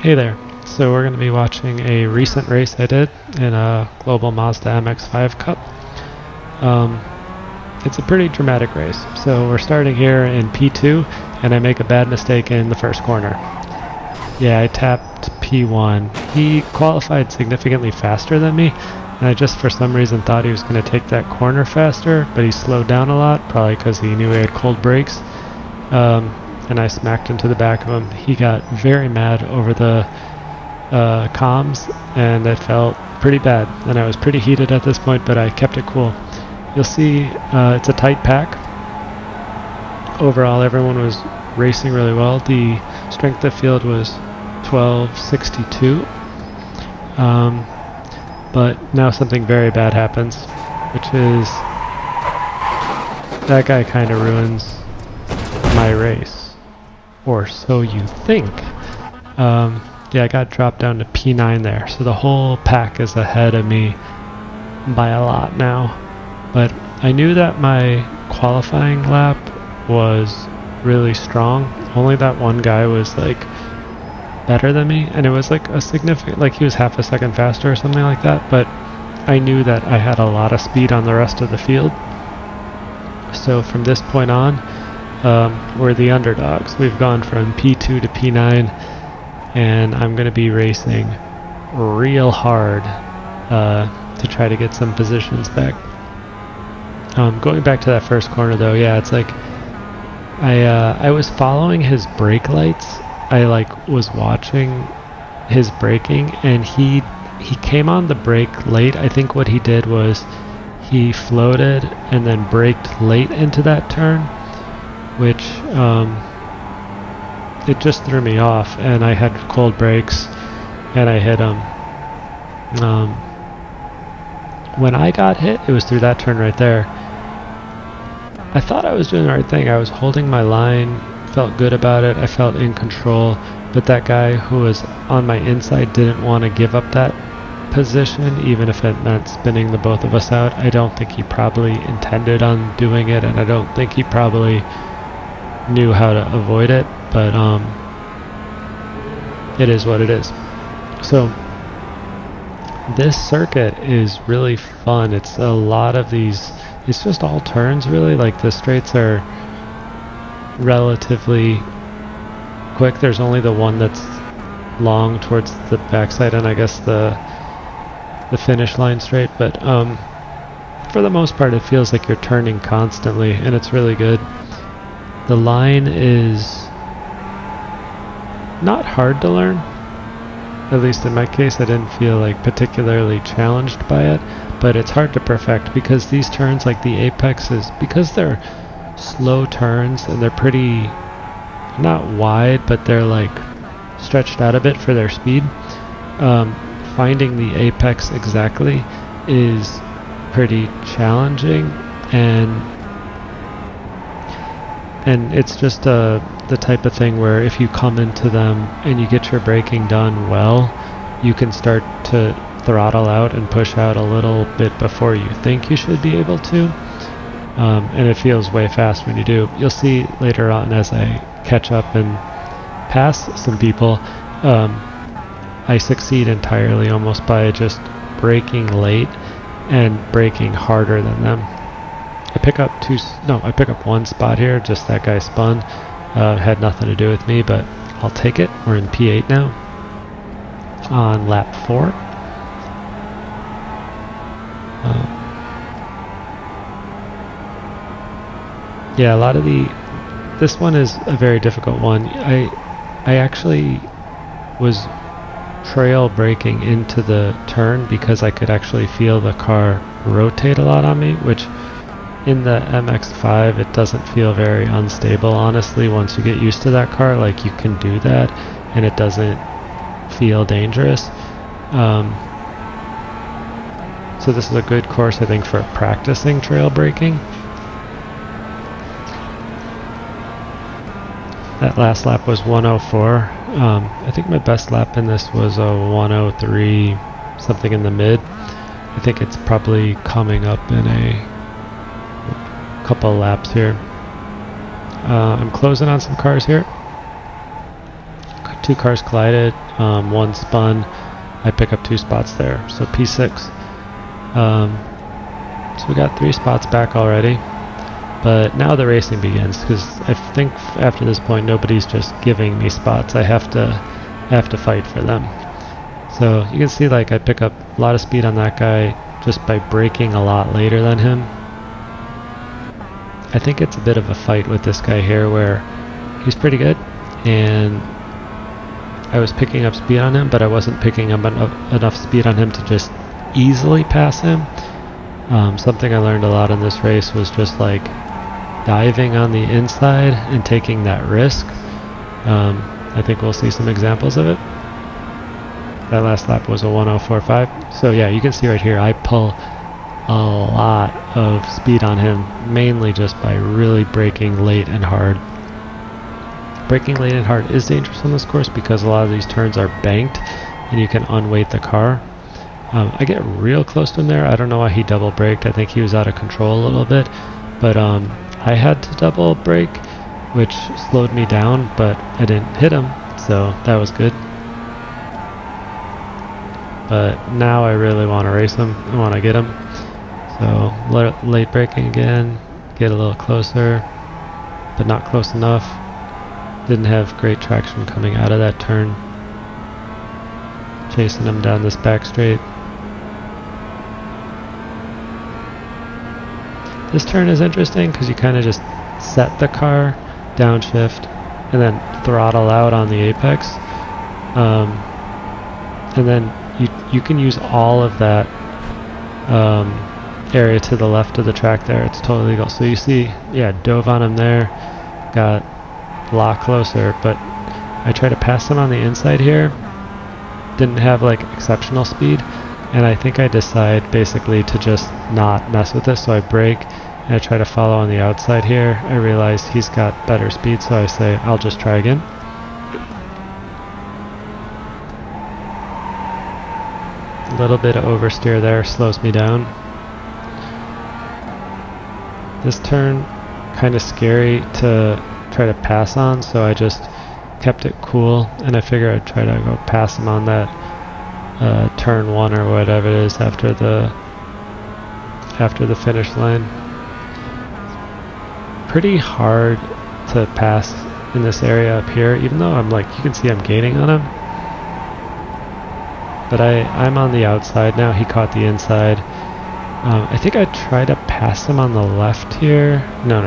Hey there. So we're going to be watching a recent race I did in a global Mazda MX-5 Cup. It's a pretty dramatic race. So we're starting here in P2 and I make a bad mistake in the first corner. Yeah, I tapped P1. He qualified significantly faster than me and I just for some reason thought he was going to take that corner faster, but he slowed down a lot, probably because he knew he had cold brakes. And I smacked into the back of him. He got very mad over the comms, and it felt pretty bad. And I was pretty heated at this point, but I kept it cool. You'll see it's a tight pack. Overall, everyone was racing really well. The strength of field was 1262. But now something very bad happens, which is that guy kind of ruins my race. Or so you think. Yeah, I got dropped down to P9 there, so the whole pack is ahead of me by a lot now. But I knew that my qualifying lap was really strong. Only that one guy was like better than me, and it was like a significant, like he was half a second faster or something like that, but I knew that I had a lot of speed on the rest of the field. So from this point on, we're the underdogs. We've gone from P2 to P9, and I'm going to be racing real hard to try to get some positions back. Going back to that first corner though, yeah, it's like I was following his brake lights. I was watching his braking, and he came on the brake late. I think what he did was he floated and then braked late into that turn, which it just threw me off, and I had cold brakes and I hit him. When I got hit, it was through that turn right there. I thought I was doing the right thing. I was holding my line, felt good about it, I felt in control, but that guy who was on my inside didn't want to give up that position, even if it meant spinning the both of us out. I don't think he probably intended on doing it, and I don't think he probably knew how to avoid it, but it is what it is. So this circuit is really fun. It's a lot of these, it's just all turns really. Like the straights are relatively quick. There's only the one that's long towards the backside, and I guess the finish line straight, but for the most part it feels like you're turning constantly, and it's really good. The line is not hard to learn. At least in my case, I didn't feel like particularly challenged by it, but it's hard to perfect because these turns, like the apexes, because they're slow turns and they're pretty, not wide, but they're like stretched out a bit for their speed. Finding the apex exactly is pretty challenging, and it's just the type of thing where if you come into them and you get your braking done well, you can start to throttle out and push out a little bit before you think you should be able to, and it feels way fast when you do. You'll see later on as I catch up and pass some people, I succeed entirely almost by just braking late and braking harder than them. I pick up one spot here, just that guy spun. Had nothing to do with me, but I'll take it. We're in P8 now, on lap 4. Yeah, a lot of this one is a very difficult one. I actually was trail braking into the turn because I could actually feel the car rotate a lot on me, which in the MX-5 it doesn't feel very unstable, honestly. Once you get used to that car, like, you can do that and it doesn't feel dangerous. So this is a good course, I think, for practicing trail braking. That last lap was 104. I think my best lap in this was a 103, something in the mid. I think it's probably coming up in a couple I'm closing on some cars here to two cars collided, one spun. I pick up 2 spots there, so P6. So we got 3 spots back already, but now the racing begins, because I think after this point nobody's just giving me spots. I have to fight for them. So you can see like I pick up a lot of speed on that guy just by braking a lot later than him. I think it's a bit of a fight with this guy here where he's pretty good, and I was picking up speed on him, but I wasn't picking up enough speed on him to just easily pass him. Something I learned a lot in this race was just like diving on the inside and taking that risk. I think we'll see some examples of it. That last lap was a 1:04.5. So yeah, you can see right here I pull a lot of speed on him, mainly just by really braking late and hard. Braking late and hard is dangerous on this course because a lot of these turns are banked and you can unweight the car. I get real close to him there. I don't know why he double braked. I think he was out of control a little bit, but I had to double brake, which slowed me down, but I didn't hit him, so that was good. But now I really want to race him. I want to get him. So late braking again, get a little closer, but not close enough. Didn't have great traction coming out of that turn. Chasing him down this back straight. This turn is interesting because you kind of just set the car, downshift, and then throttle out on the apex. And then you can use all of that area to the left of the track there. It's totally legal. So you see, yeah, dove on him there, got a lot closer, but I try to pass him on the inside here. Didn't have like exceptional speed, and I think I decide basically to just not mess with this, so I brake and I try to follow on the outside here. I realize he's got better speed, so I say I'll just try again. A little bit of oversteer there slows me down. This turn kind of scary to try to pass on, so I just kept it cool, and I figure I'd try to go pass him on that turn 1 or whatever it is after the finish line. Pretty hard to pass in this area up here, even though I'm like, you can see I'm gaining on him. But I'm on the outside now. He caught the inside. I think I tried to pass him on the left here. No.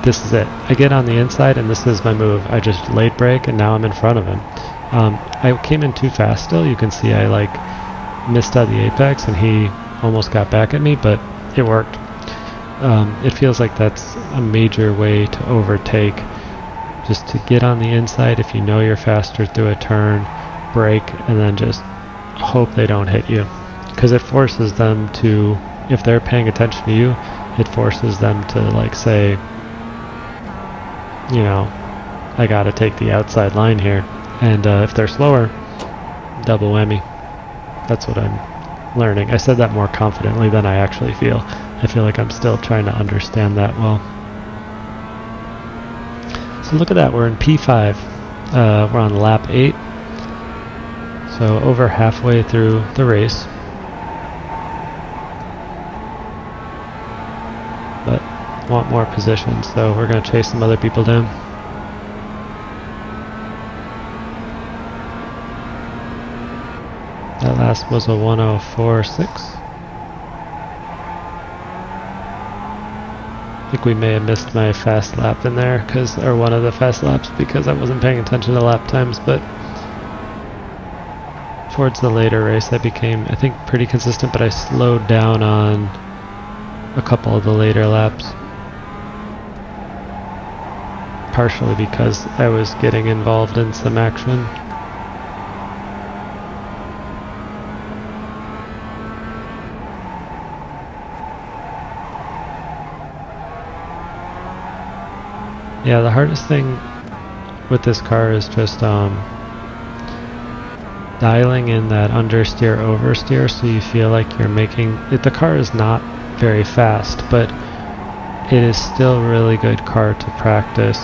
This is it. I get on the inside, and this is my move. I just late brake, and now I'm in front of him. I came in too fast still. You can see I like missed out the apex, and he almost got back at me, but it worked. It feels like that's a major way to overtake, just to get on the inside if you know you're faster through a turn, brake, and then just hope they don't hit you. Because it forces them to, if they're paying attention to you, it forces them to like say, you know, I gotta take the outside line here. And if they're slower, double whammy. That's what I'm learning. I said that more confidently than I actually feel. I feel like I'm still trying to understand that well. So look at that, we're in P5. We're on lap 8. So over halfway through the race. But want more position, so we're going to chase some other people down. That last was a 1:04.6. I think we may have missed my fast lap in there, or one of the fast laps, because I wasn't paying attention to lap times, but towards the later race I became, I think, pretty consistent, but I slowed down on a couple of the later laps. Partially because I was getting involved in some action. Yeah, the hardest thing with this car is just dialing in that understeer oversteer so you feel like you're making it. The car is not very fast, but it is still a really good car to practice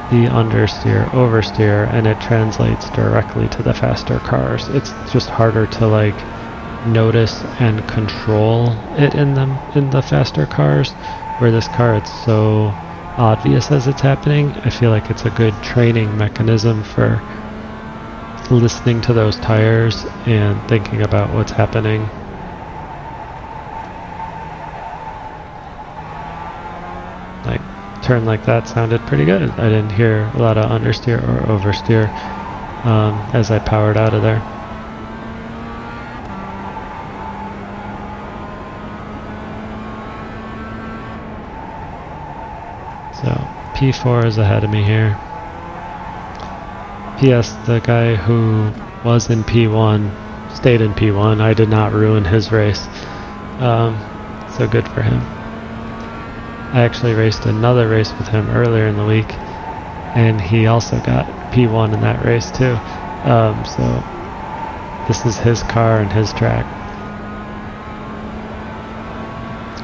the understeer, oversteer, and it translates directly to the faster cars. It's just harder to like notice and control it in the faster cars, where this car it's so obvious as it's happening. I feel like it's a good training mechanism for listening to those tires and thinking about what's happening. Like turn like that sounded pretty good. I didn't hear a lot of understeer or oversteer as I powered out of there. So P4 is ahead of me here. P.S. The guy who was in P1 stayed in P1. I did not ruin his race. So good for him. I actually raced another race with him earlier in the week, and he also got P1 in that race too. So this is his car and his track.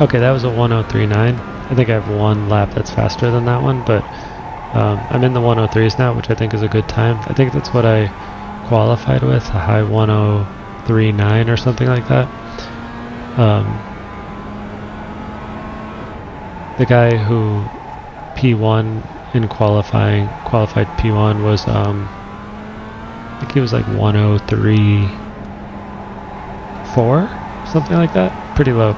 Okay, that was a 103.9. I think I have one lap that's faster than that one, but I'm in the 103s now, which I think is a good time. I think that's what I qualified with, a high 103.9 or something like that. The guy who P1 in qualified P1 was, I think he was like 103.4, something like that. Pretty low.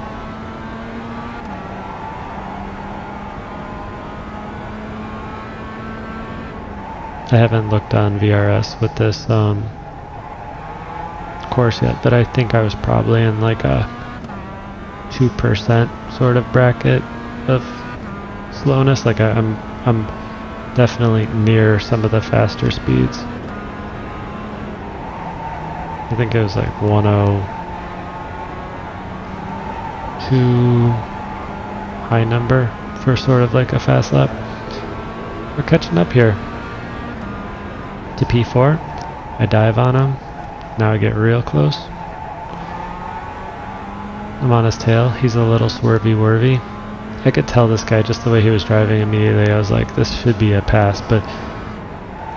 I haven't looked on VRS with this course yet, but I think I was probably in like a 2% sort of bracket of slowness. Like I'm definitely near some of the faster speeds. I think it was like 102 high number for sort of like a fast lap. We're catching up here to P4. I dive on him. Now I get real close. I'm on his tail. He's a little swervy. I could tell this guy just the way he was driving immediately. I was like, this should be a pass, but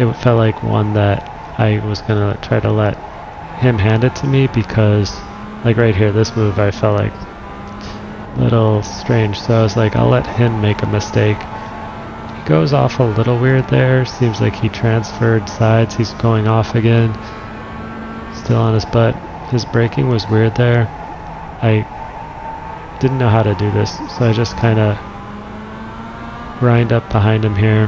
it felt like one that I was gonna try to let him hand it to me, because like right here, this move I felt like a little strange. So I was like, I'll let him make a mistake. Goes off a little weird there. Seems like he transferred sides. He's going off again. Still on his butt. His braking was weird there. I didn't know how to do this, so I just kind of grind up behind him here.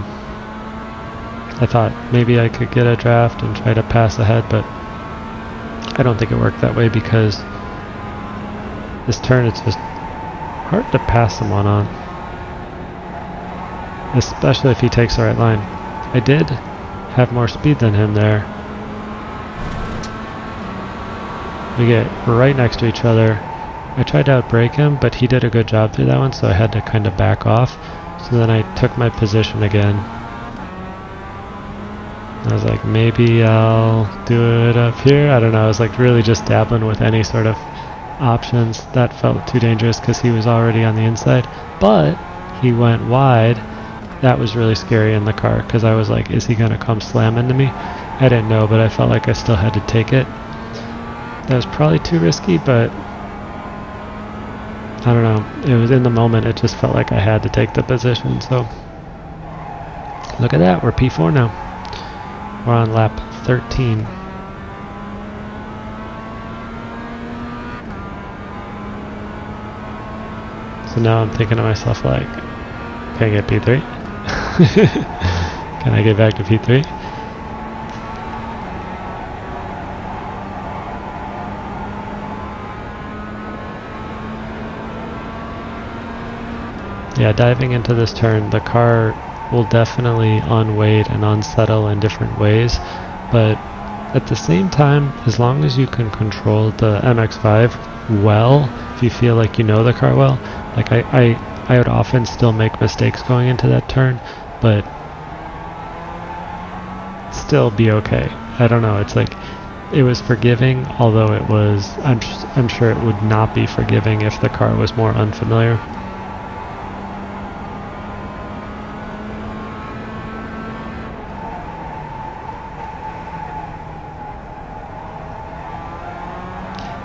I thought maybe I could get a draft and try to pass ahead, but I don't think it worked that way, because this turn it's just hard to pass someone on, especially if he takes the right line. I did have more speed than him there. We get right next to each other. I tried to outbrake him, but he did a good job through that one, so I had to kind of back off. So then I took my position again. I was like, maybe I'll do it up here. I don't know. I was like really just dabbling with any sort of options. That felt too dangerous because he was already on the inside, but he went wide. That was really scary in the car, because I was like, is he going to come slam into me? I didn't know, but I felt like I still had to take it. That was probably too risky, but I don't know. It was in the moment, it just felt like I had to take the position. So look at that, we're P4 now. We're on lap 13. So now I'm thinking to myself, like, can I get P3? Can I get back to P3? Yeah, diving into this turn, the car will definitely unweight and unsettle in different ways, but at the same time, as long as you can control the MX-5 well, if you feel like you know the car well, like I would often still make mistakes going into that turn, but still be okay. I don't know, it's like, it was forgiving, although it was, I'm sure it would not be forgiving if the car was more unfamiliar.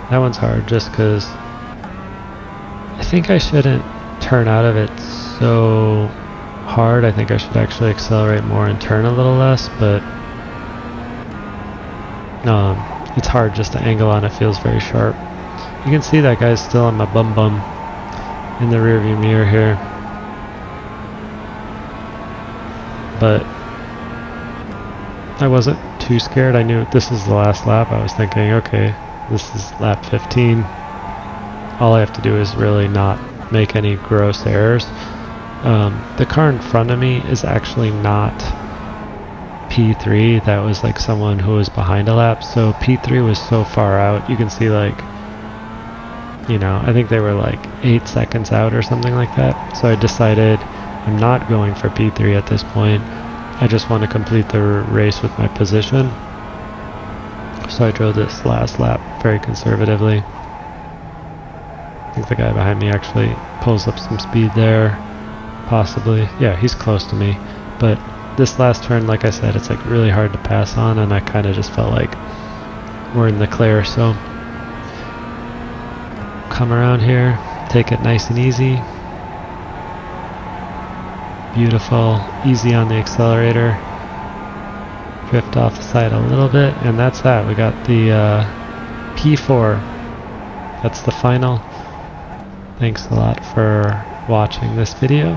That one's hard just because I think I shouldn't turn out of it so hard. I think I should actually accelerate more and turn a little less, but it's hard just to angle on it. Feels very sharp. You can see that guy's still on my bum in the rearview mirror here. But I wasn't too scared. I knew this is the last lap. I was thinking, okay, this is lap 15. All I have to do is really not make any gross errors. The car in front of me is actually not P3. That was like someone who was behind a lap. So P3 was so far out. You can see like, you know, I think they were like 8 seconds out or something like that. So I decided I'm not going for P3 at this point. I just want to complete the race with my position. So I drove this last lap very conservatively. I think the guy behind me actually pulls up some speed there, possibly. Yeah, he's close to me. But this last turn, like I said, it's like really hard to pass on, and I kind of just felt like we're in the clear. So come around here, take it nice and easy. Beautiful, easy on the accelerator. Drift off the side a little bit, and that's that. We got the P4. That's the final. Thanks a lot for watching this video.